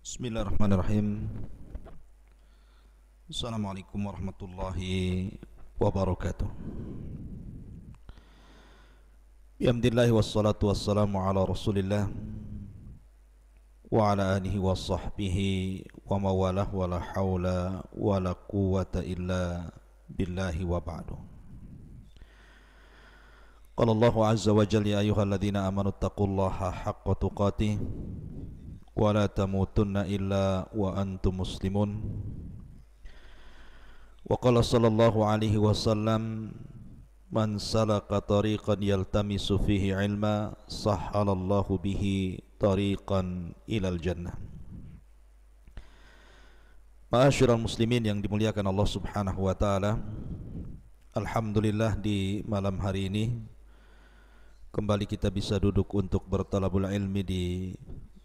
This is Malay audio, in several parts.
Bismillahirrahmanirrahim. Assalamualaikum warahmatullahi wabarakatuh. Bihamdillahi wassalatu wassalamu ala rasulillah wa ala alihi wa sahbihi wa mawalah wa la hawla wa la quwwata illa billahi wa ba'du. Qala Allahu azza wa jalla ya ayyuhalladzina amanu taqullaha haqqa tuqatih wa la tamutunna illa wa antum muslimun. Wa qala sallallahu alaihi wasallam man salaka tariqan yaltamisu fihi ilma sahhalallahu bihi tariqan ilal jannah. Ma'asyiral muslimin yang dimuliakan Allah Subhanahu wa taala, alhamdulillah di malam hari ini kembali kita bisa duduk untuk bertalabul ilmi di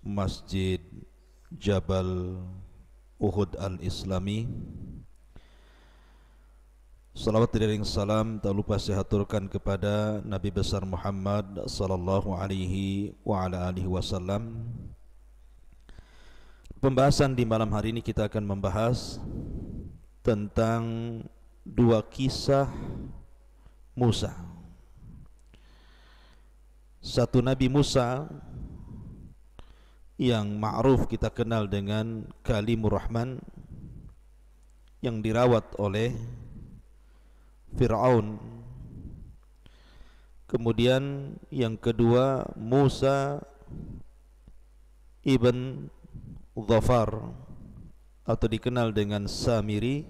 Masjid Jabal Uhud Al-Islami. Salawat dan salam tak lupa saya haturkan kepada Nabi besar Muhammad sallallahu alaihi wa ala alihi wasallam. Pembahasan di malam hari ini kita akan membahas tentang dua kisah Musa. Satu Nabi Musa yang ma'ruf kita kenal dengan Kalimur Rahman, yang dirawat oleh Fir'aun. Kemudian yang kedua Musa ibn Dhafar atau dikenal dengan Samiri,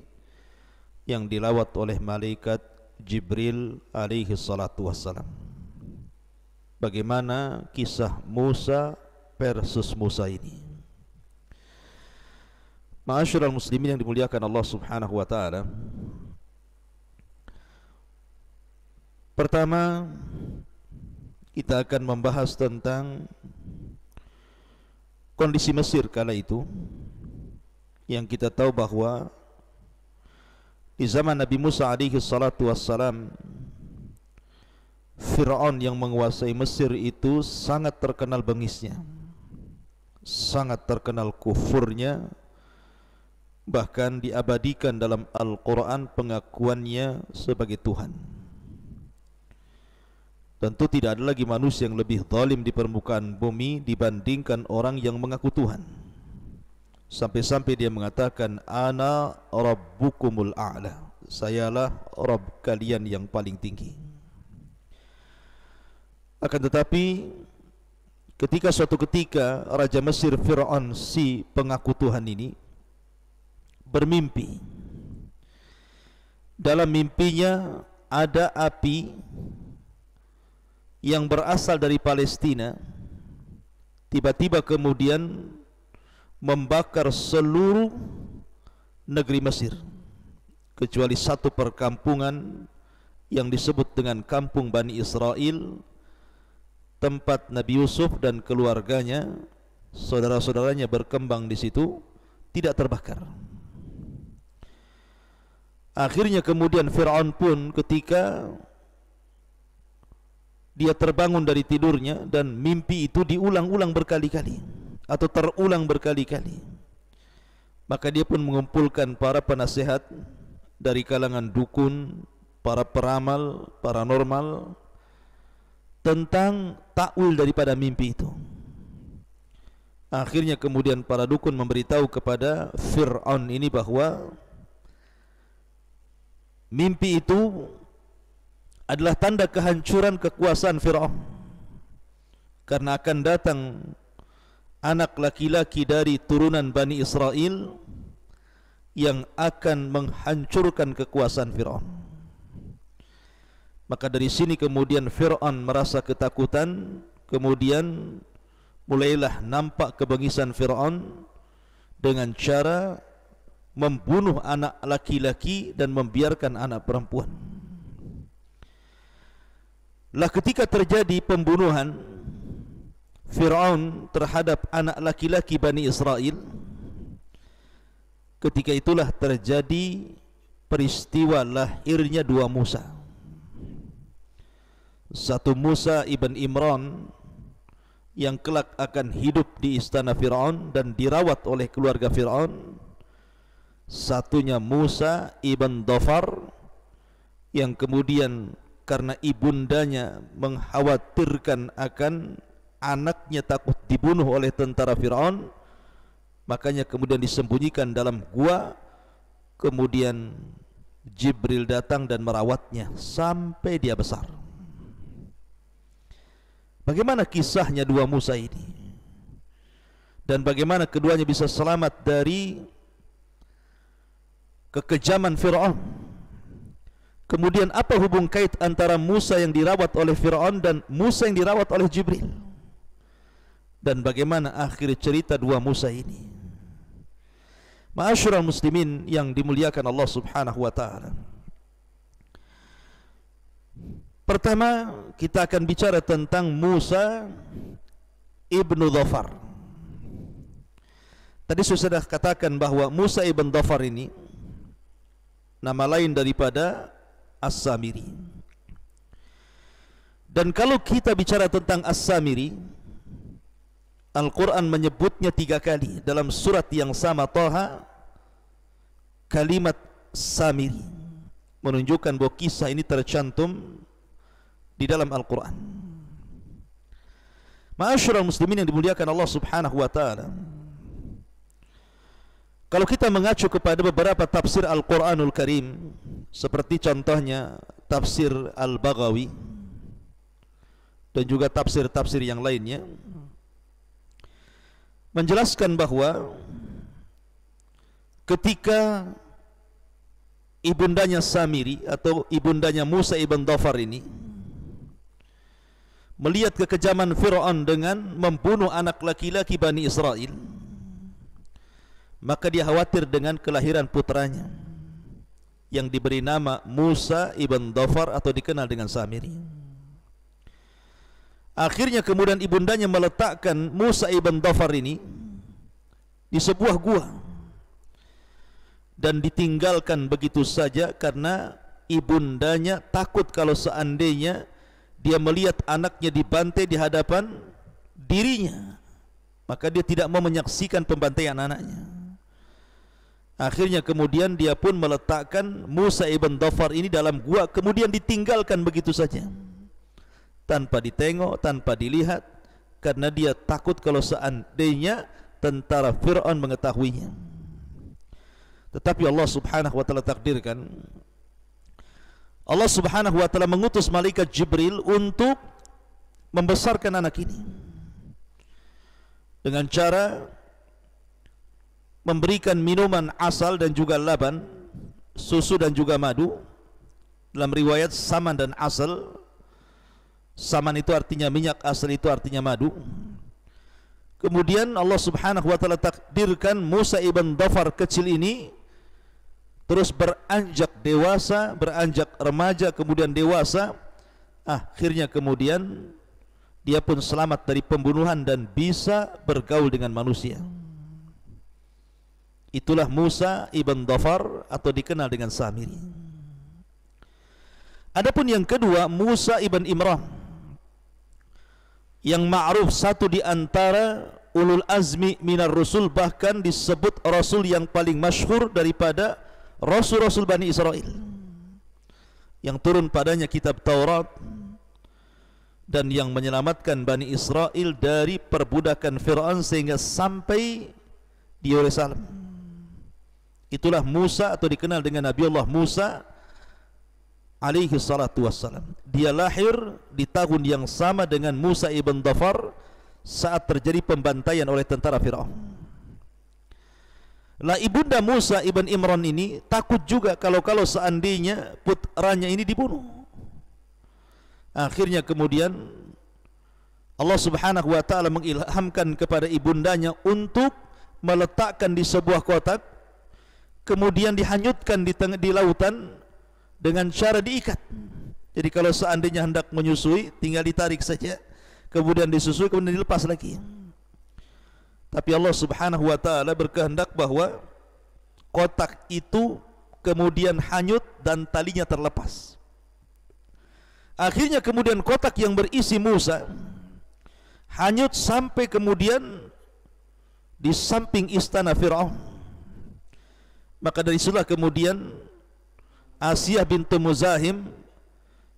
yang dilawat oleh malaikat Jibril alaihi salatu wassalam. Bagaimana kisah Musa versus Musa ini? Ma'asyiral muslimin yang dimuliakan Allah Subhanahu wa taala, pertama kita akan membahas tentang kondisi Mesir kala itu, yang kita tahu bahwa di zaman Nabi Musa alaihi salatu wassalam, Fir'aun yang menguasai Mesir itu sangat terkenal bengisnya, sangat terkenal kufurnya. Bahkan diabadikan dalam Al-Quran pengakuannya sebagai Tuhan. Tentu tidak ada lagi manusia yang lebih zalim di permukaan bumi dibandingkan orang yang mengaku Tuhan. Sampai-sampai dia mengatakan, Ana Rabbukumul A'la, sayalah Rabb kalian yang paling tinggi. Akan tetapi ketika suatu ketika Raja Mesir Fir'aun, si pengaku Tuhan ini, bermimpi. Dalam mimpinya ada api yang berasal dari Palestina, tiba-tiba kemudian membakar seluruh negeri Mesir, kecuali satu perkampungan yang disebut dengan Kampung Bani Israel, tempat Nabi Yusuf dan keluarganya, saudara-saudaranya berkembang di situ, tidak terbakar. Akhirnya kemudian Fir'aun pun ketika dia terbangun dari tidurnya, dan mimpi itu diulang-ulang berkali-kali atau terulang berkali-kali, maka dia pun mengumpulkan para penasehat dari kalangan dukun, para peramal, paranormal, tentang takwil daripada mimpi itu. Akhirnya kemudian para dukun memberitahu kepada Fir'aun ini bahwa mimpi itu adalah tanda kehancuran kekuasaan Fir'aun, karena akan datang anak laki-laki dari turunan Bani Israel yang akan menghancurkan kekuasaan Fir'aun. Maka dari sini kemudian Fir'aun merasa ketakutan, kemudian mulailah nampak kebengisan Fir'aun dengan cara membunuh anak laki-laki dan membiarkan anak perempuan. Lah ketika terjadi pembunuhan Fir'aun terhadap anak laki-laki Bani Israel, ketika itulah terjadi peristiwa lahirnya dua Musa. Satu Musa ibn Imran yang kelak akan hidup di istana Fir'aun dan dirawat oleh keluarga Fir'aun. Satunya Musa ibn Dhafar, yang kemudian karena ibundanya mengkhawatirkan akan anaknya takut dibunuh oleh tentara Fir'aun, makanya kemudian disembunyikan dalam gua. Kemudian Jibril datang dan merawatnya sampai dia besar. Bagaimana kisahnya dua Musa ini, dan bagaimana keduanya bisa selamat dari kekejaman Fir'aun. Kemudian apa hubung kait antara Musa yang dirawat oleh Fir'aun dan Musa yang dirawat oleh Jibril, dan bagaimana akhir cerita dua Musa ini. Ma'asyiral muslimin yang dimuliakan Allah Subhanahu wa taala. Pertama, kita akan bicara tentang Musa ibnu Dhafar. Tadi sudah katakan bahwa Musa ibn Dhafar ini nama lain daripada As-Samiri. Dan kalau kita bicara tentang As-Samiri, Al-Quran menyebutnya 3 kali dalam surat yang sama, Taha, kalimat Samiri, menunjukkan bahwa kisah ini tercantum di dalam Al-Quran. Ma'asyiral muslimin yang dimuliakan Allah Subhanahu wa taala, kalau kita mengacu kepada beberapa tafsir Al-Quranul Karim, seperti contohnya tafsir Al-Baghawi dan juga tafsir-tafsir yang lainnya, menjelaskan bahwa ketika ibundanya Samiri atau ibundanya Musa ibn Dhafar ini melihat kekejaman Fir'aun dengan membunuh anak laki-laki Bani Israel, maka dia khawatir dengan kelahiran putranya yang diberi nama Musa ibn Dhafar atau dikenal dengan Samiri. Akhirnya kemudian ibundanya meletakkan Musa ibn Dhafar ini di sebuah gua dan ditinggalkan begitu saja karena ibundanya takut kalau seandainya dia melihat anaknya dibantai di hadapan dirinya, maka dia tidak mau menyaksikan pembantaian anaknya. Akhirnya kemudian dia pun meletakkan Musa ibn Dhafar ini dalam gua, kemudian ditinggalkan begitu saja tanpa ditengok, tanpa dilihat, karena dia takut kalau seandainya tentara Fir'aun mengetahuinya. Tetapi Allah Subhanahu wa taala takdirkan, Allah Subhanahu wa taala mengutus malaikat Jibril untuk membesarkan anak ini dengan cara memberikan minuman asal dan juga laban, susu dan juga madu. Dalam riwayat saman dan asal, saman itu artinya minyak, asal itu artinya madu. Kemudian Allah Subhanahu wa taala takdirkan Musa ibn Dhafar kecil ini terus beranjak dewasa, beranjak remaja, kemudian dewasa. Akhirnya kemudian dia pun selamat dari pembunuhan dan bisa bergaul dengan manusia. Itulah Musa ibn Dhafar atau dikenal dengan Samiri. Adapun yang kedua, Musa ibn Imran, yang ma'ruf satu di antara ulul azmi minar rusul, bahkan disebut rasul yang paling masyhur daripada rasul-rasul Bani Israel, yang turun padanya kitab Taurat dan yang menyelamatkan Bani Israel dari perbudakan Fir'aun sehingga sampai di Yerusalem. Itulah Musa atau dikenal dengan Nabiullah Musa alaihi salatu wassalam. Dia lahir di tahun yang sama dengan Musa ibn Dhafar saat terjadi pembantaian oleh tentara Fir'aun. Lah ibunda Musa ibn Imran ini takut juga kalau seandainya putranya ini dibunuh. Akhirnya kemudian Allah Subhanahu wa taala mengilhamkan kepada ibundanya untuk meletakkan di sebuah kotak, kemudian dihanyutkan di lautan dengan cara diikat. Jadi kalau seandainya hendak menyusui, tinggal ditarik saja, kemudian disusui, kemudian dilepas lagi. Tapi Allah Subhanahu wa taala berkehendak bahwa kotak itu kemudian hanyut dan talinya terlepas. Akhirnya kemudian kotak yang berisi Musa hanyut sampai kemudian di samping istana Fir'aun. Maka dari situlah kemudian Asiyah bintu Muzahim,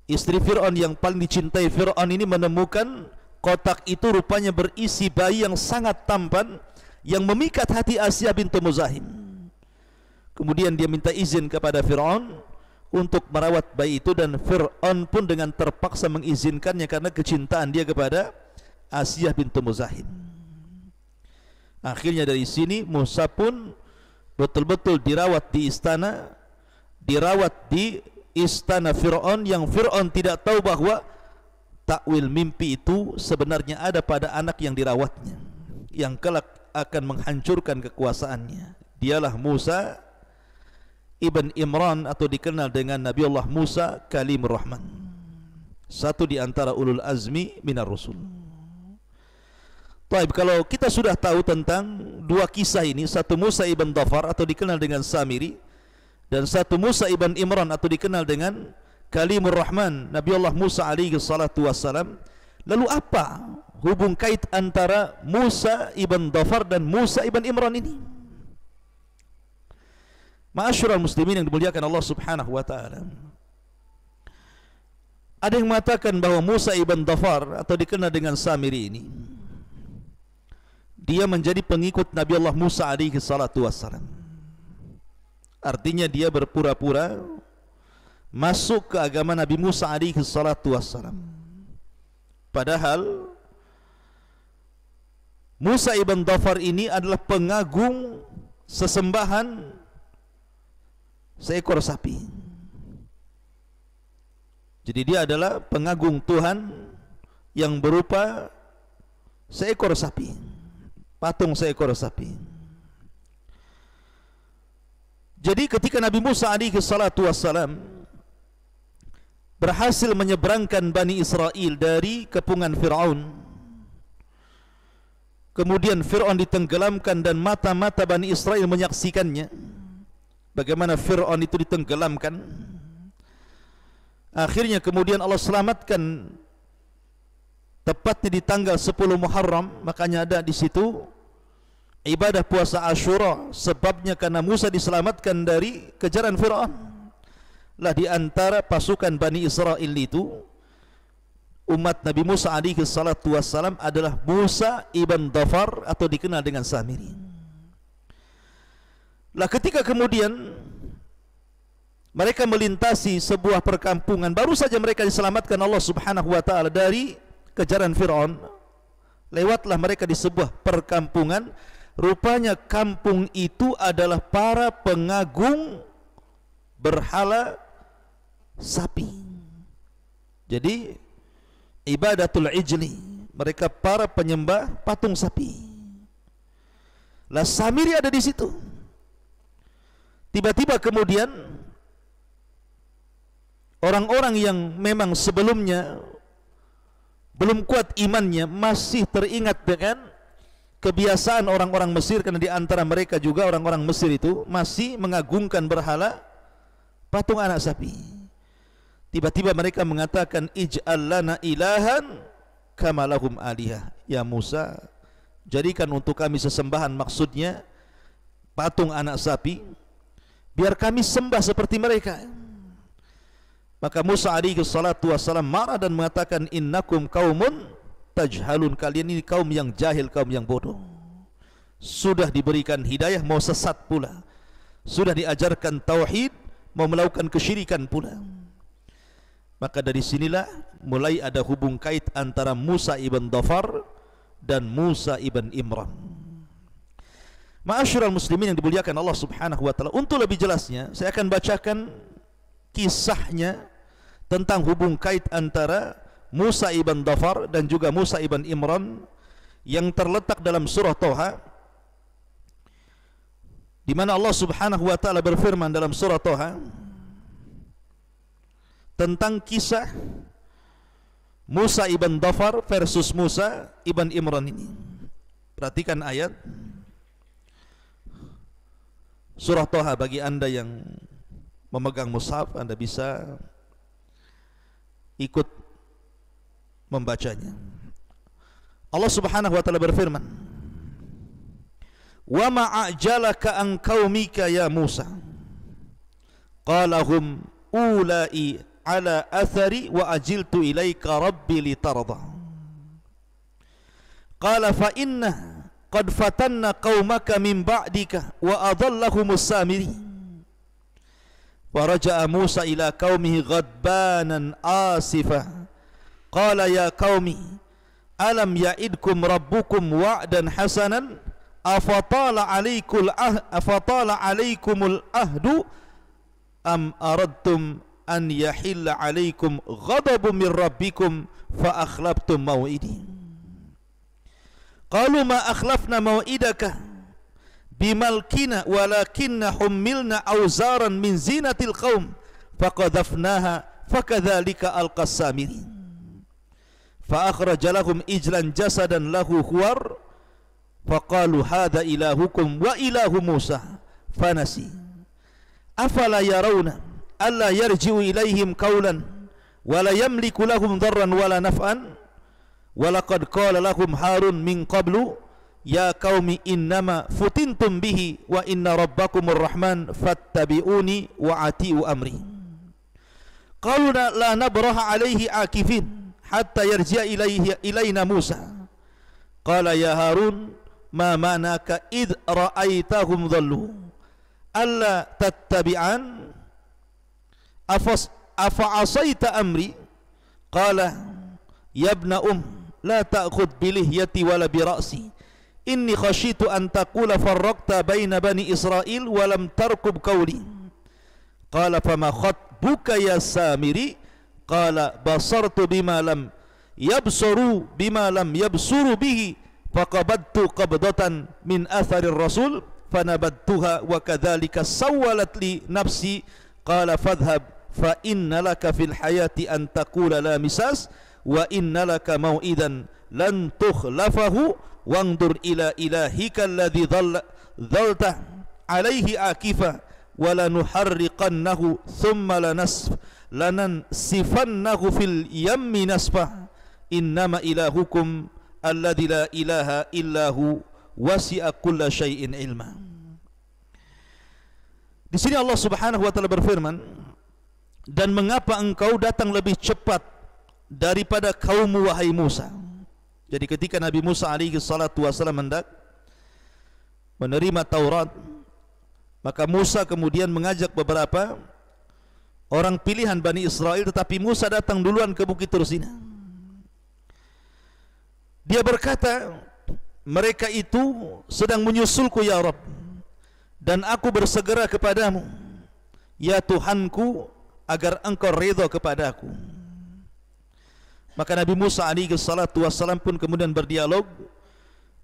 istri Fir'aun yang paling dicintai Fir'aun ini, menemukan kotak itu rupanya berisi bayi yang sangat tampan yang memikat hati Asiyah bintu Muzahim. Kemudian dia minta izin kepada Fir'aun untuk merawat bayi itu, dan Fir'aun pun dengan terpaksa mengizinkannya karena kecintaan dia kepada Asiyah bintu Muzahim. Akhirnya dari sini Musa pun betul-betul dirawat di istana Fir'aun, yang Fir'aun tidak tahu bahwa takwil mimpi itu sebenarnya ada pada anak yang dirawatnya, yang kelak akan menghancurkan kekuasaannya. Dialah Musa ibn Imran, atau dikenal dengan Nabiullah Musa Kalimur Rahman, satu di antara ulul azmi minar rusul. Baik, kalau kita sudah tahu tentang dua kisah ini, satu Musa ibn Dhafar atau dikenal dengan Samiri, dan satu Musa ibn Imran atau dikenal dengan Kalimur Rahman, Nabiullah Musa alaihi salatu wassalam, lalu apa hubung kait antara Musa ibn Dhafar dan Musa ibn Imran ini? Ma'asyiral muslimin yang dimuliakan Allah Subhanahu wa taala, ada yang mengatakan bahwa Musa ibn Dhafar atau dikenal dengan Samiri ini, dia menjadi pengikut Nabi Allah Musa alaihi salatu wassalam. Artinya dia berpura-pura masuk ke agama Nabi Musa alaihi salatu wassalam, padahal Musa ibn Dhafar ini adalah pengagung sesembahan seekor sapi. Jadi dia adalah pengagung Tuhan yang berupa seekor sapi, patung seekor sapi. Jadi ketika Nabi Musa alaihi salatu wassalam berhasil menyeberangkan Bani Israel dari kepungan Fir'aun, kemudian Fir'aun ditenggelamkan dan mata-mata Bani Israel menyaksikannya, bagaimana Fir'aun itu ditenggelamkan. Akhirnya kemudian Allah selamatkan tepatnya di tanggal 10 Muharram. Makanya ada di situ ibadah puasa Ashura, sebabnya karena Musa diselamatkan dari kejaran Fir'aun. Lah di antara pasukan Bani Israel itu, umat Nabi Musa alaihi salatu wassalam adalah Musa ibn Dhafar atau dikenal dengan Samiri. Lah ketika kemudian mereka melintasi sebuah perkampungan, baru saja mereka diselamatkan Allah Subhanahu wa taala dari kejaran Fir'aun, lewatlah mereka di sebuah perkampungan. Rupanya kampung itu adalah para pengagung berhala sapi. Jadi ibadatul ijli, mereka para penyembah patung sapi. Lah Samiri ada di situ. Tiba-tiba kemudian orang-orang yang memang sebelumnya belum kuat imannya masih teringat dengan kebiasaan orang-orang Mesir, karena di antara mereka juga orang-orang Mesir itu masih mengagungkan berhala patung anak sapi. Tiba-tiba mereka mengatakan, ij'al lana ilahan kama lahum alihah. Ya Musa, jadikan untuk kami sesembahan, maksudnya patung anak sapi, biar kami sembah seperti mereka. Maka Musa alaihi salatu wassalam marah dan mengatakan, innakum qaumun tajhalun, kalian ini kaum yang jahil, kaum yang bodoh. Sudah diberikan hidayah mau sesat pula, sudah diajarkan tauhid mau melakukan kesyirikan pula. Maka dari sinilah mulai ada hubung kait antara Musa ibn Dhafar dan Musa ibn Imran. Ma'asyiral muslimin yang dimuliakan Allah Subhanahu wa taala, untuk lebih jelasnya saya akan bacakan kisahnya tentang hubung kait antara Musa ibn Dhafar dan juga Musa ibn Imran yang terletak dalam surah Toha, di mana Allah Subhanahu wa taala berfirman dalam surah Toha tentang kisah Musa ibn Dhafar versus Musa ibn Imran ini. Perhatikan ayat surah Toha. Bagi anda yang memegang mushaf, anda bisa ikut membacanya. Allah Subhanahu wa taala berfirman, "Wa ma ajalaka an qaumika ya Musa?" Qala hum ulai ala athari wa ajiltu ilaika rabbi litarda. Qala fa inna qad fatanna qaumaka min ba'dika wa adallahumus samiri. Faraja'a Musa ila qaumihi ghadbanan asifa. Qala ya qaumi alam ya'idkum rabbukum wa'dan hasanan afatala alaikumul ahdu am aradtum an yahilla alaikum ghadabun min rabbikum fa akhlaftum maw'idi. Qalu ma akhlafna maw'idaka bimalkina walakinna hummilna awzaran min zinatil qaum faqadhafnaha fakadhalika alqas samiri. Fa akhraja lahum ijlan jasadan lahu khuwar faqalu hadha ilahukum wa ilahu Musa fanasi. Afala yarawna alla yarji'u ilaihim qawlan wala yamliku lahum dharran wala naf'an walaqad qala lahum Harun min qablu ya qaumi innama futintum bihi wa inna rabbakumur rahman fattabi'uni wa ati'u amri. Qalu la nabraha alaihi akifin hatta yarji'a ilaina Musa. Qala ya Harun ma manaka id ra'aitahum dhallu alla tattabi'an afa'asaita amri. Qala ya ibna la ta'khudh bilihyati wala bira'si inni khashitu an taqula farraqta baina bani Israil wa lam tarkub qawli. Qala fama khatbuka ya Samiri. Qala basartu bima lam yabsuru bihi faqabadtu qabdatan min atharir rasul fanabadtuha wa kadzalika sawwalat li nafsi. Qala fadhhab fa inna laka fil hayati an taqula la misas wa inna laka mau'idan lan tukhlafahu wanzur ila ilahika alladhi dhalta alaihi akifa wa lanuharriqannahu thumma lanansifannahu fil yammi nasfa innama ilahukum alladhi la ilaha illahu wasi'a kulla syai'in ilma. Di sini Allah Subhanahu wa taala berfirman, dan mengapa engkau datang lebih cepat daripada kaummu wahai Musa. Jadi ketika Nabi Musa alaihi salatu wasallam hendak menerima Taurat, maka Musa kemudian mengajak beberapa orang pilihan Bani Israel, tetapi Musa datang duluan ke Bukit Tursina. Dia berkata, mereka itu sedang menyusulku ya Rabb, dan aku bersegera kepadamu ya Tuhanku agar engkau redha kepadaku. Maka Nabi Musa alaihi salatu wassalam pun kemudian berdialog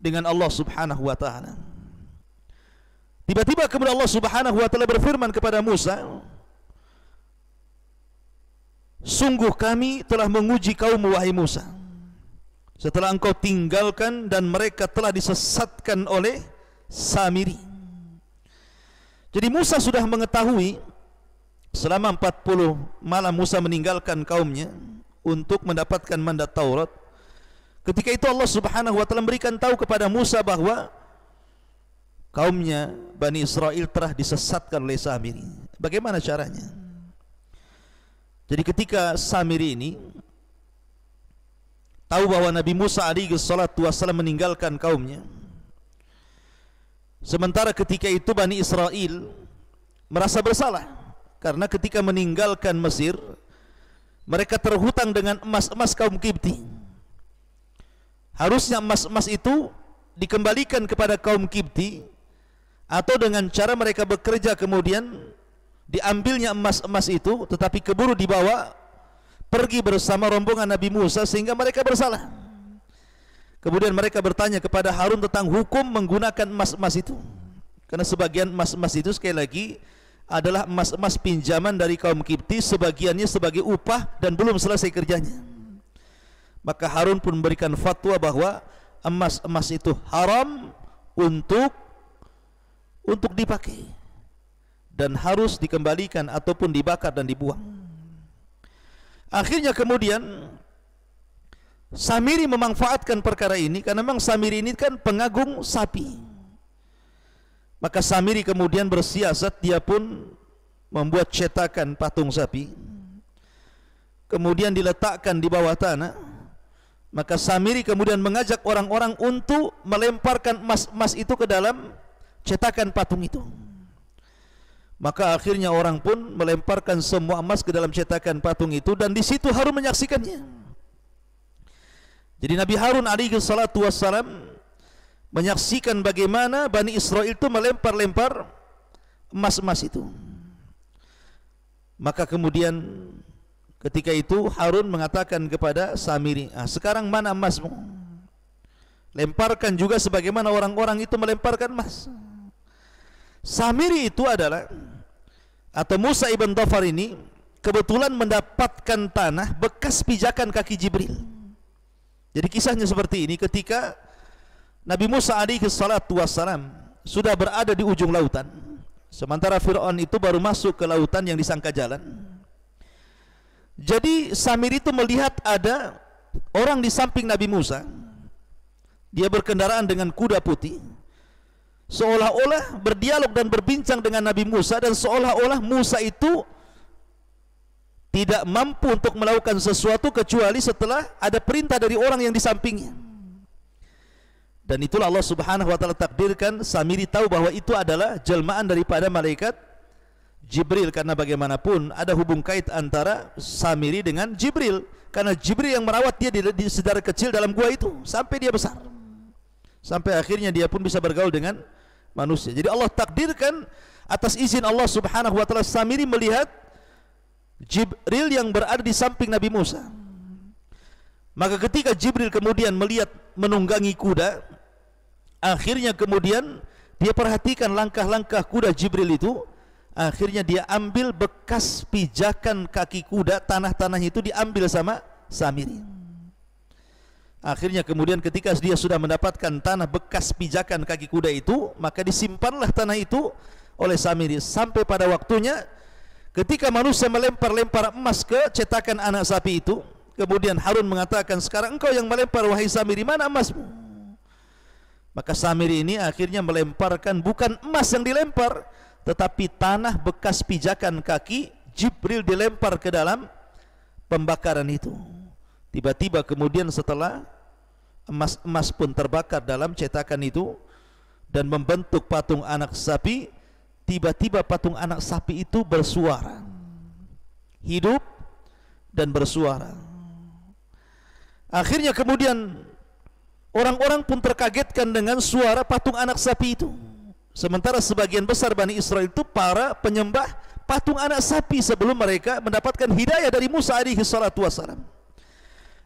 dengan Allah Subhanahu wa taala. Tiba-tiba kemudian Allah Subhanahu wa taala berfirman kepada Musa, sungguh kami telah menguji kaummu wahai Musa, setelah engkau tinggalkan dan mereka telah disesatkan oleh Samiri. Jadi Musa sudah mengetahui selama 40 malam Musa meninggalkan kaumnya untuk mendapatkan mandat Taurat. Ketika itu Allah Subhanahu wa taala memberikan tahu kepada Musa bahwa kaumnya Bani Israel telah disesatkan oleh Samiri. Bagaimana caranya? Jadi ketika Samiri ini tahu bahwa Nabi Musa alaihi salatu wasallam meninggalkan kaumnya, sementara ketika itu Bani Israel merasa bersalah karena ketika meninggalkan Mesir mereka terhutang dengan emas-emas kaum Kipti. Harusnya emas-emas itu dikembalikan kepada kaum Kipti, atau dengan cara mereka bekerja kemudian diambilnya emas-emas itu, tetapi keburu dibawa pergi bersama rombongan Nabi Musa sehingga mereka bersalah. Kemudian mereka bertanya kepada Harun tentang hukum menggunakan emas-emas itu, karena sebagian emas-emas itu sekali lagi adalah emas-emas pinjaman dari kaum Kipti, sebagiannya sebagai upah dan belum selesai kerjanya. Maka Harun pun memberikan fatwa bahwa emas-emas itu haram untuk dipakai dan harus dikembalikan ataupun dibakar dan dibuang. Akhirnya kemudian Samiri memanfaatkan perkara ini karena memang Samiri ini kan pengagung sapi. Maka Samiri kemudian bersiasat, dia pun membuat cetakan patung sapi, kemudian diletakkan di bawah tanah. Maka Samiri kemudian mengajak orang-orang untuk melemparkan emas-emas itu ke dalam cetakan patung itu. Maka akhirnya orang pun melemparkan semua emas ke dalam cetakan patung itu, dan di situ Harun menyaksikannya. Jadi Nabi Harun alaihi salatu wassalam menyaksikan bagaimana Bani Israel itu melempar-lempar emas-emas itu. Maka kemudian ketika itu Harun mengatakan kepada Samiri, sekarang mana emasmu? Lemparkan juga sebagaimana orang-orang itu melemparkan emas. Samiri itu adalah, atau Musa ibn Dhafar ini, kebetulan mendapatkan tanah bekas pijakan kaki Jibril. Jadi kisahnya seperti ini, ketika Nabi Musa alaihi salatu wassalam sudah berada di ujung lautan, sementara Fir'aun itu baru masuk ke lautan yang disangka jalan. Jadi Samir itu melihat ada orang di samping Nabi Musa. Dia berkendaraan dengan kuda putih, seolah-olah berdialog dan berbincang dengan Nabi Musa, dan seolah-olah Musa itu tidak mampu untuk melakukan sesuatu kecuali setelah ada perintah dari orang yang di sampingnya. Dan itulah Allah Subhanahu wa taala takdirkan Samiri tahu bahwa itu adalah jelmaan daripada malaikat Jibril, karena bagaimanapun ada hubung kait antara Samiri dengan Jibril, karena Jibril yang merawat dia di sedari kecil dalam gua itu sampai dia besar, sampai akhirnya dia pun bisa bergaul dengan manusia. Jadi Allah takdirkan atas izin Allah Subhanahu wa taala Samiri melihat Jibril yang berada di samping Nabi Musa. Maka ketika Jibril kemudian melihat menunggangi kuda, akhirnya kemudian dia perhatikan langkah-langkah kuda Jibril itu. Akhirnya dia ambil bekas pijakan kaki kuda, tanah-tanahnya itu diambil sama Samiri. Akhirnya kemudian ketika dia sudah mendapatkan tanah bekas pijakan kaki kuda itu, maka disimpanlah tanah itu oleh Samiri sampai pada waktunya ketika manusia melempar-lempar emas ke cetakan anak sapi itu. Kemudian Harun mengatakan, sekarang engkau yang melempar wahai Samiri, mana emasmu? Maka Samiri ini akhirnya melemparkan bukan emas yang dilempar, tetapi tanah bekas pijakan kaki Jibril dilempar ke dalam pembakaran itu. Tiba-tiba kemudian setelah emas-emas pun terbakar dalam cetakan itu dan membentuk patung anak sapi, tiba-tiba patung anak sapi itu bersuara, hidup dan bersuara. Akhirnya kemudian orang-orang pun terkagetkan dengan suara patung anak sapi itu. Sementara sebagian besar Bani Israel itu para penyembah patung anak sapi sebelum mereka mendapatkan hidayah dari Musa alaihi salatu wassalam.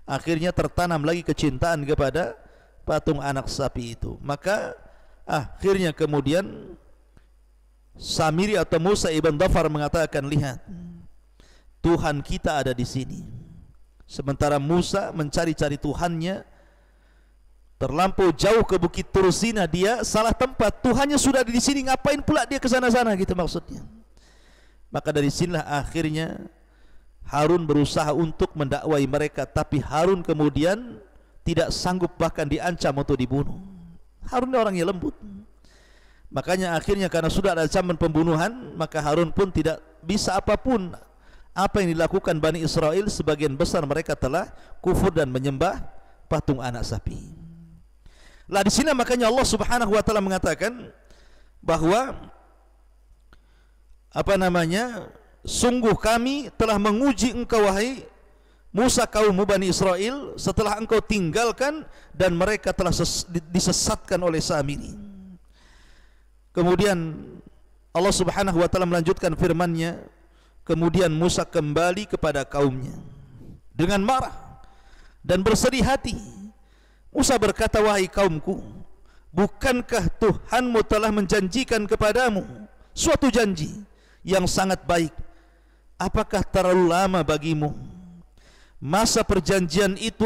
Akhirnya tertanam lagi kecintaan kepada patung anak sapi itu. Maka akhirnya kemudian Samiri atau Musa ibn Dhafar mengatakan, lihat, Tuhan kita ada di sini. Sementara Musa mencari-cari Tuhannya terlampau jauh ke Bukit Tursina, dia salah tempat, Tuhannya sudah di sini, ngapain pula dia ke sana-sana, gitu maksudnya. Maka dari sinilah akhirnya Harun berusaha untuk mendakwai mereka, tapi Harun kemudian tidak sanggup, bahkan diancam untuk dibunuh. Harun orangnya lembut. Makanya akhirnya karena sudah ada ancaman pembunuhan, maka Harun pun tidak bisa apapun apa yang dilakukan Bani Israel. Sebagian besar mereka telah kufur dan menyembah patung anak sapi. Lah di sini makanya Allah Subhanahu wa taala mengatakan bahwa sungguh kami telah menguji engkau wahai Musa kaummu Bani Israel setelah engkau tinggalkan dan mereka telah disesatkan oleh Samiri. Kemudian Allah Subhanahu wa taala melanjutkan firman-Nya, kemudian Musa kembali kepada kaumnya dengan marah dan bersedih hati. Musa berkata, wahai kaumku, bukankah Tuhanmu telah menjanjikan kepadamu suatu janji yang sangat baik? Apakah terlalu lama bagimu masa perjanjian itu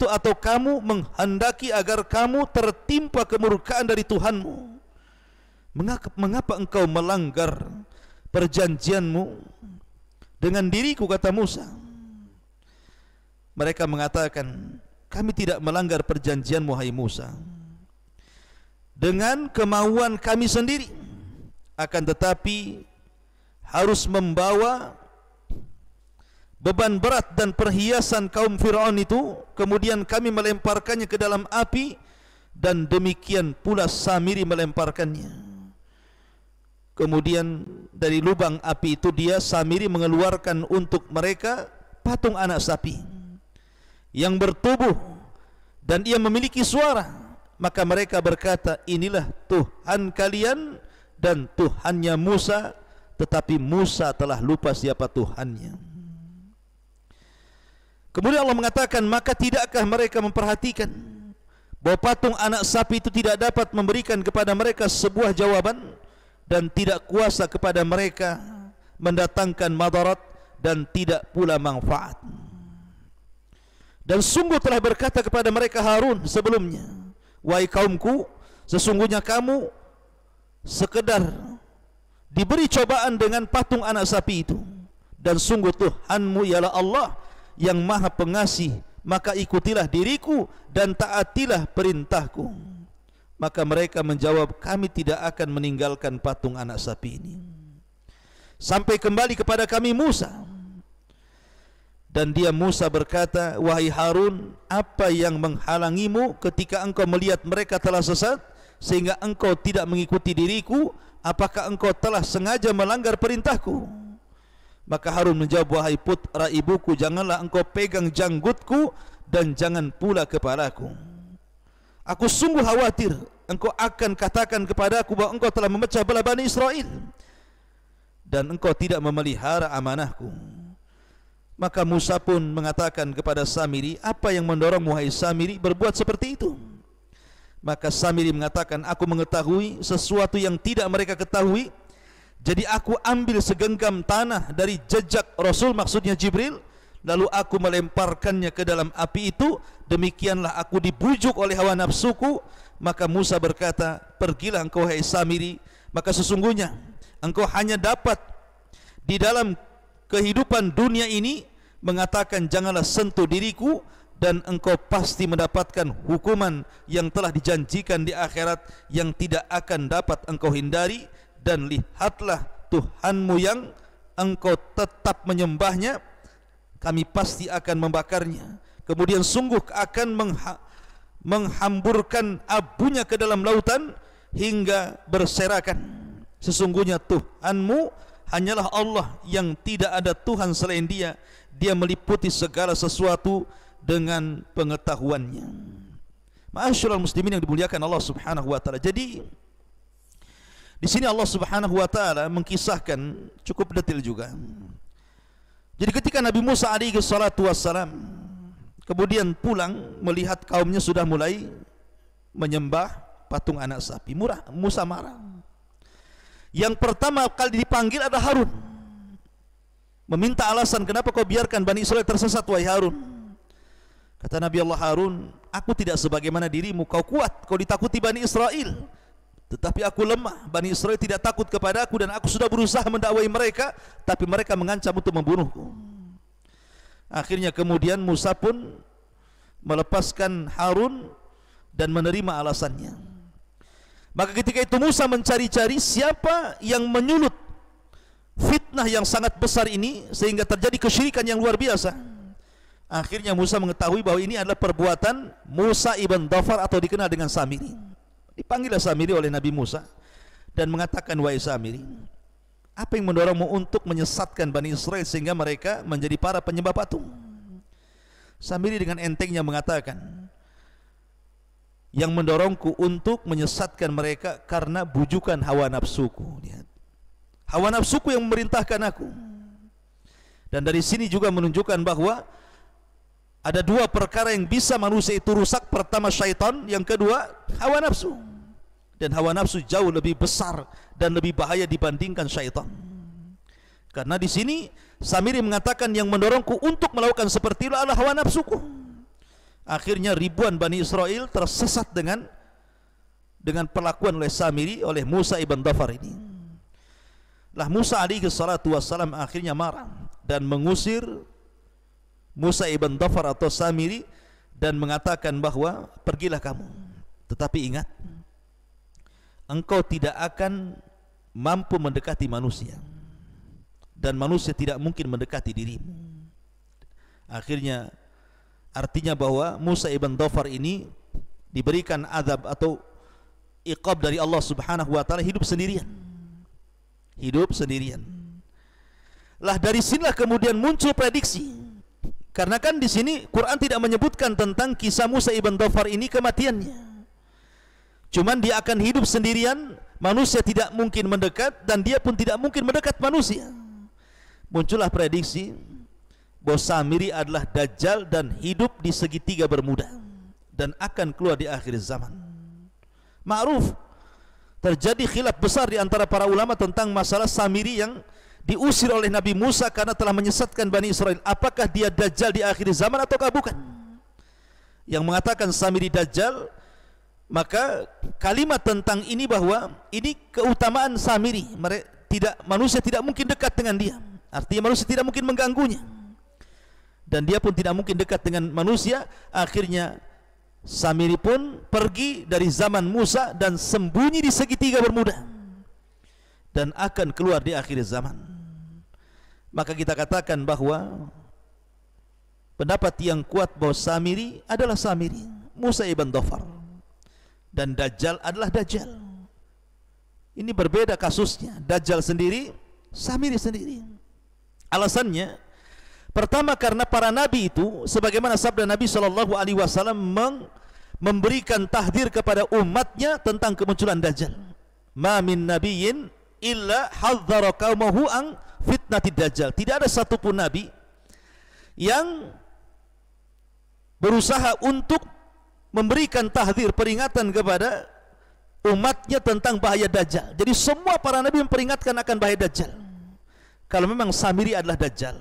atau kamu menghendaki agar kamu tertimpa kemurkaan dari Tuhanmu? Mengapa engkau melanggar perjanjianmu dengan diriku, kata Musa. mereka mengatakan, kami tidak melanggar perjanjian wahai Musa dengan kemauan kami sendiri, akan tetapi harus membawa beban berat dan perhiasan kaum Fir'aun itu, kemudian kami melemparkannya ke dalam api, dan demikian pula Samiri melemparkannya. Kemudian dari lubang api itu Samiri mengeluarkan untuk mereka patung anak sapi yang bertubuh dan ia memiliki suara. Maka mereka berkata, inilah Tuhan kalian dan Tuhannya Musa, tetapi Musa telah lupa siapa Tuhannya. Kemudian Allah mengatakan, maka tidakkah mereka memperhatikan bahwa patung anak sapi itu tidak dapat memberikan kepada mereka sebuah jawaban dan tidak kuasa kepada mereka mendatangkan madarat dan tidak pula manfaat. Dan sungguh telah berkata kepada mereka Harun sebelumnya, wahai kaumku, sesungguhnya kamu sekedar diberi cobaan dengan patung anak sapi itu, dan sungguh Tuhanmu ialah Allah yang maha pengasih, maka ikutilah diriku dan taatilah perintahku. Maka mereka menjawab, kami tidak akan meninggalkan patung anak sapi ini sampai kembali kepada kami Musa. Dan Musa berkata, wahai Harun, apa yang menghalangimu ketika engkau melihat mereka telah sesat sehingga engkau tidak mengikuti diriku? Apakah engkau telah sengaja melanggar perintahku? Maka Harun menjawab, wahai putra ibuku, janganlah engkau pegang janggutku dan jangan pula kepalaku. Aku sungguh khawatir engkau akan katakan kepadaku bahwa engkau telah memecah belah Bani Israel dan engkau tidak memelihara amanahku. Maka Musa pun mengatakan kepada Samiri, apa yang mendorongmu wahai Samiri berbuat seperti itu? Maka Samiri mengatakan, aku mengetahui sesuatu yang tidak mereka ketahui. Jadi aku ambil segenggam tanah dari jejak Rasul, maksudnya Jibril, lalu aku melemparkannya ke dalam api itu. Demikianlah aku dibujuk oleh hawa nafsuku. Maka Musa berkata, pergilah engkau hai Samiri, maka sesungguhnya engkau hanya dapat di dalam kehidupan dunia ini mengatakan janganlah sentuh diriku, dan engkau pasti mendapatkan hukuman yang telah dijanjikan di akhirat yang tidak akan dapat engkau hindari. Dan lihatlah Tuhanmu yang engkau tetap menyembahnya, kami pasti akan membakarnya. Kemudian sungguh akan menghamburkan abunya ke dalam lautan hingga berserakan. Sesungguhnya Tuhanmu hanyalah Allah yang tidak ada Tuhan selain Dia. Dia meliputi segala sesuatu dengan pengetahuannya. Ma'asyiral muslimin yang dimuliakan Allah Subhanahu wa taala. Jadi di sini Allah Subhanahu wa taala mengkisahkan cukup detail juga. Jadi ketika Nabi Musa alaihi salatu wassalam kemudian pulang melihat kaumnya sudah mulai menyembah patung anak sapi, Musa marah. Yang pertama kali dipanggil ada Harun, meminta alasan kenapa kau biarkan Bani Israel tersesat wahai Harun. Kata Nabi Allah, Harun, aku tidak sebagaimana dirimu, kau kuat, kau ditakuti Bani Israel, tetapi aku lemah. Bani Israel tidak takut kepada aku dan aku sudah berusaha mendakwai mereka, tapi mereka mengancam untuk membunuhku. Akhirnya kemudian Musa pun melepaskan Harun dan menerima alasannya. Maka ketika itu Musa mencari-cari siapa yang menyulut fitnah yang sangat besar ini sehingga terjadi kesyirikan yang luar biasa. Akhirnya Musa mengetahui bahwa ini adalah perbuatan Musa ibn Dhafar atau dikenal dengan Samiri. Dipanggillah Samiri oleh Nabi Musa dan mengatakan, wahai Samiri, apa yang mendorongmu untuk menyesatkan Bani Israel sehingga mereka menjadi para penyembah patung? Samiri dengan entengnya mengatakan, yang mendorongku untuk menyesatkan mereka karena bujukan hawa nafsuku. Lihat, hawa nafsuku yang memerintahkan aku. Dan dari sini juga menunjukkan bahwa ada dua perkara yang bisa manusia itu rusak. Pertama syaitan, yang kedua hawa nafsu. Dan hawa nafsu jauh lebih besar dan lebih bahaya dibandingkan syaitan. Karena di sini Samiri mengatakan yang mendorongku untuk melakukan seperti itu adalah hawa nafsuku. Akhirnya ribuan Bani Israel tersesat dengan perlakuan oleh Samiri, oleh Musa ibn Dhafar ini. Lah Musa alaihi salatu wassalam akhirnya marah dan mengusir Musa ibn Dhafar atau Samiri dan mengatakan bahwa pergilah kamu, tetapi ingat, engkau tidak akan mampu mendekati manusia dan manusia tidak mungkin mendekati dirimu. Akhirnya artinya bahwa Musa ibn Dhafar ini diberikan azab atau iqab dari Allah Subhanahu wa taala, hidup sendirian. Hidup sendirian. Lah dari sinilah kemudian muncul prediksi. Karena kan di sini Quran tidak menyebutkan tentang kisah Musa ibn Dhafar ini kematiannya. Cuman dia akan hidup sendirian, manusia tidak mungkin mendekat dan dia pun tidak mungkin mendekat manusia. Muncullah prediksi bahwa Samiri adalah Dajjal dan hidup di segitiga Bermuda dan akan keluar di akhir zaman. Ma'ruf, terjadi khilaf besar di antara para ulama tentang masalah Samiri yang diusir oleh Nabi Musa karena telah menyesatkan Bani Israel. Apakah dia Dajjal di akhir zaman ataukah bukan? Yang mengatakan Samiri Dajjal, maka kalimat tentang ini bahwa ini keutamaan Samiri, manusia tidak mungkin dekat dengan dia. Artinya manusia tidak mungkin mengganggunya dan dia pun tidak mungkin dekat dengan manusia. Akhirnya Samiri pun pergi dari zaman Musa dan sembunyi di segitiga Bermuda dan akan keluar di akhir zaman. Maka kita katakan bahwa pendapat yang kuat bahwa Samiri adalah Samiri, Musa ibn Dhafar, dan Dajjal adalah Dajjal. Ini berbeda kasusnya, Dajjal sendiri, Samiri sendiri. Alasannya pertama karena para nabi itu, sebagaimana sabda Nabi SAW memberikan tahdir kepada umatnya tentang kemunculan Dajjal. Ma min nabiyyin illa hadzara qaumahu an fitnatid Dajjal. Tidak ada satupun nabi yang berusaha untuk memberikan tahdir, peringatan kepada umatnya tentang bahaya Dajjal. Jadi semua para nabi memperingatkan akan bahaya Dajjal. Kalau memang Samiri adalah Dajjal,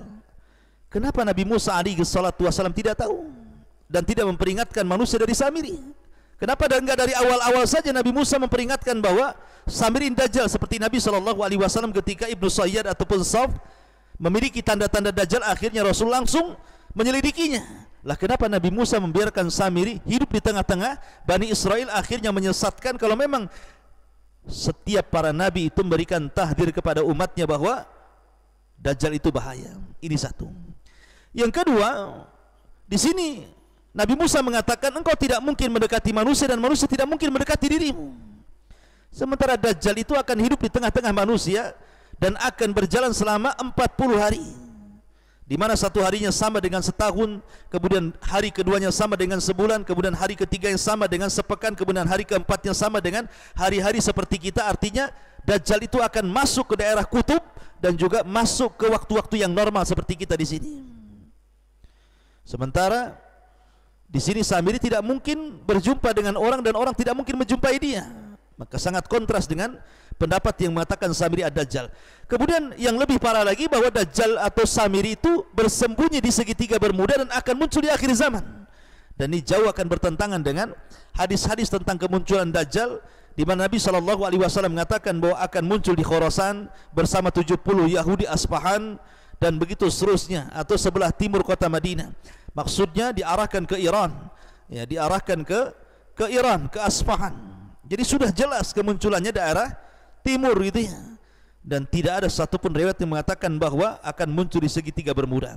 kenapa Nabi Musa alaihi salatu wasallam tidak tahu dan tidak memperingatkan manusia dari Samiri? Kenapa enggak dari awal-awal saja Nabi Musa memperingatkan bahwa Samiri Dajjal, seperti Nabi SAW ketika Ibnu Sayyad ataupun Saf memiliki tanda-tanda Dajjal, akhirnya Rasul langsung menyelidikinya. Lah kenapa Nabi Musa membiarkan Samiri hidup di tengah-tengah Bani Israel, akhirnya menyesatkan? Kalau memang setiap para nabi itu memberikan tahdir kepada umatnya bahwa Dajjal itu bahaya. Ini satu. Yang kedua, di sini Nabi Musa mengatakan engkau tidak mungkin mendekati manusia dan manusia tidak mungkin mendekati dirimu. Sementara Dajjal itu akan hidup di tengah-tengah manusia dan akan berjalan selama 40 hari, di mana satu harinya sama dengan setahun, kemudian hari keduanya sama dengan sebulan, kemudian hari ketiga yang sama dengan sepekan, kemudian hari keempatnya sama dengan hari-hari seperti kita. Artinya Dajjal itu akan masuk ke daerah kutub dan juga masuk ke waktu-waktu yang normal seperti kita di sini. Sementara di sini Samiri tidak mungkin berjumpa dengan orang dan orang tidak mungkin menjumpai dia. Maka sangat kontras dengan pendapat yang mengatakan Samiri ad-Dajjal. Kemudian yang lebih parah lagi bahwa Dajjal atau Samiri itu bersembunyi di segitiga Bermuda dan akan muncul di akhir zaman. Dan ini jauh akan bertentangan dengan hadis-hadis tentang kemunculan Dajjal, di mana Nabi SAW mengatakan bahwa akan muncul di Khorasan bersama 70 Yahudi Aspahan dan begitu seterusnya, atau sebelah timur kota Madinah. Maksudnya diarahkan ke Iran, ya, diarahkan ke Iran, ke Aspahan. Jadi sudah jelas kemunculannya daerah timur gitu ya. Dan tidak ada satupun riwayat yang mengatakan bahwa akan muncul di segitiga Bermuda.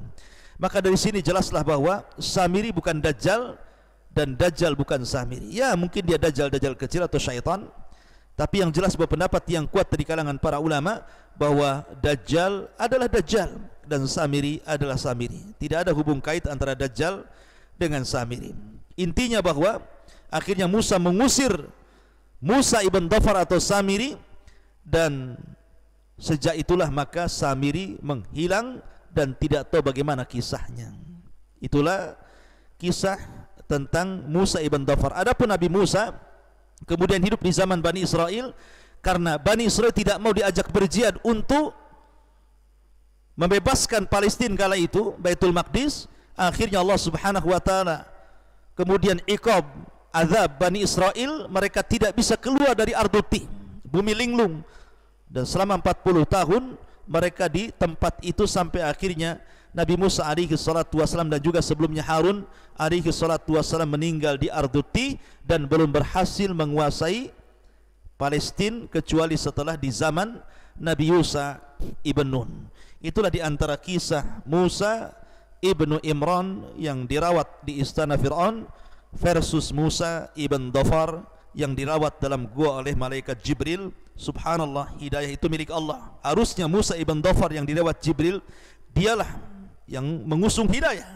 Maka dari sini jelaslah bahwa Samiri bukan Dajjal dan Dajjal bukan Samiri. Ya, mungkin dia Dajjal kecil atau syaitan, tapi yang jelas bahwa pendapat yang kuat dari kalangan para ulama bahwa Dajjal adalah Dajjal dan Samiri adalah Samiri. Tidak ada hubung kait antara Dajjal dengan Samiri. Intinya bahwa akhirnya Musa mengusir Musa ibn Dhafar atau Samiri, dan sejak itulah maka Samiri menghilang dan tidak tahu bagaimana kisahnya. Itulah kisah tentang Musa ibn Dhafar. Adapun Nabi Musa kemudian hidup di zaman Bani Israel, karena Bani Israel tidak mau diajak berjihad untuk membebaskan Palestina kala itu, Baitul Maqdis. Akhirnya Allah Subhanahu wa taala kemudian iqab, azab Bani Israel, mereka tidak bisa keluar dari Arduti, bumi linglung, dan selama 40 tahun mereka di tempat itu sampai akhirnya Nabi Musa alaihi salatu wasalam dan juga sebelumnya Harun alaihi salatu wasalam meninggal di Arduti dan belum berhasil menguasai Palestina kecuali setelah di zaman Nabi Yusha ibn Nun. Itulah di antara kisah Musa ibnu Imran yang dirawat di istana Fir'aun versus Musa ibn Dhafar yang dirawat dalam gua oleh malaikat Jibril. Subhanallah, hidayah itu milik Allah. Harusnya Musa ibn Dhafar yang dirawat Jibril, dialah yang mengusung hidayah,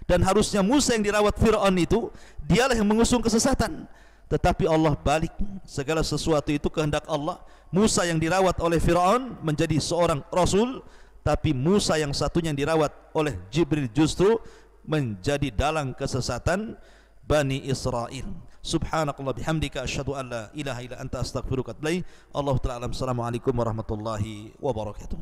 dan harusnya Musa yang dirawat Fir'aun itu, dialah yang mengusung kesesatan. Tetapi Allah balik, segala sesuatu itu kehendak Allah. Musa yang dirawat oleh Fir'aun menjadi seorang Rasul, tapi Musa yang satunya yang dirawat oleh Jibril justru menjadi dalang kesesatan Bani Israel. Subhanakallah bihamdika asyhadu an la ilaha illa anta astaghfiruka wa atubu ilaik. Allahu ta'ala alam. Assalamualaikum warahmatullahi wabarakatuh.